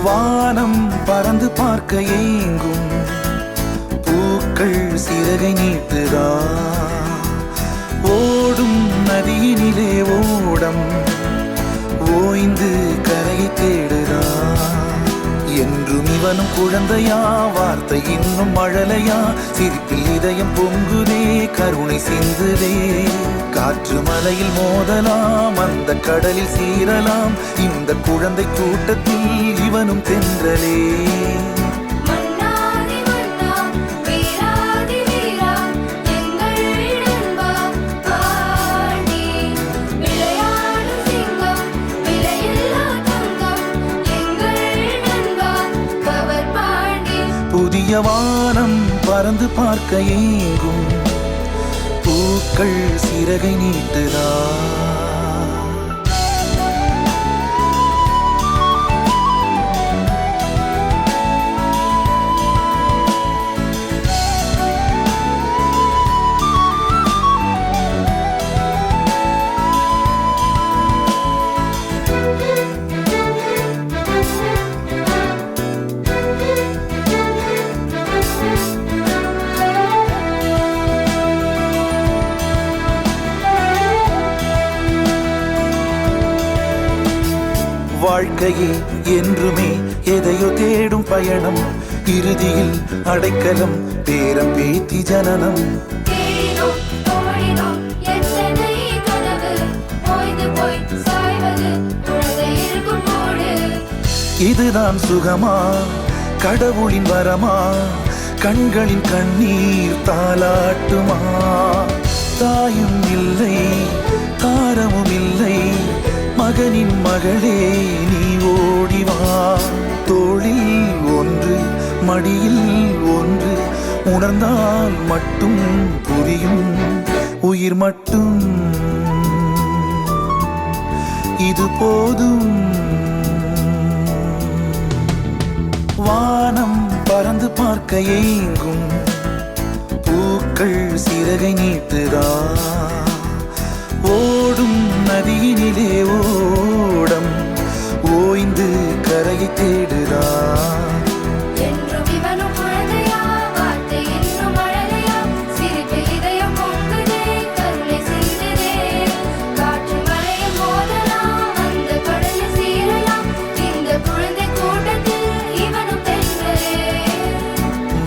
வானம் பறந்து பார்க்க ஏங்கும் பூக்கள் சிறகை நீட்டுதா ஓடும் நதியினிலே ஓடம் ஓய்ந்து கரையை தேடுதா என்றும் இவனும் குழந்தையா வார்த்தை இன்னும் மழலையா சிரிப்பில் இதயம் பொங்குதே கருணை சிந்துதே காற்று மலையில் மோதலாம் அந்த கடலில் சீரலாம் இந்த குழந்தை கூட்டத்தில் இவனும் தென்றலே புதிய வானம் பறந்து பார்க்க ஏங்கும் பூக்கள் சிறகை நீட்டுதா வாழ்க்கையே என்றுமே எதையோ தேடும் பயணம் இறுதியில் அடைக்கலம் பேரம் பேத்தி ஜனனம் இதுதான் சுகமா கடவுளின் வரமா கண்களின் கண்ணீர் தாலாட்டுமா தாயும் இல்லை தாரமும் இல்லை மகனின் மகளே நீ ஓடிவா தோளில் ஒன்று மடியில் ஒன்று உணர்ந்தால் மட்டும் புரியும் உயிர் மட்டும் இது போதும் வானம் பறந்து பார்க்க ஏங்கும் பூக்கள் சிறகை நீட்டுதா ஓடும் நதியினிலே ஓடம் ஓய்ந்து கரையை தேடுதா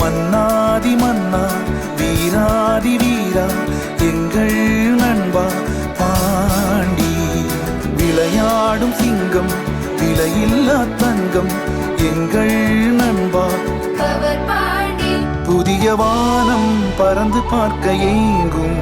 மன்னாதி மன்னா வீராதி வீரா எங்கள் நண்பா பாண்டி விளையாடும் சிங்கம் விலையில்லா தங்கம் எங்கள் நண்பா புதிய வானம் பறந்து பார்க்க ஏங்கும்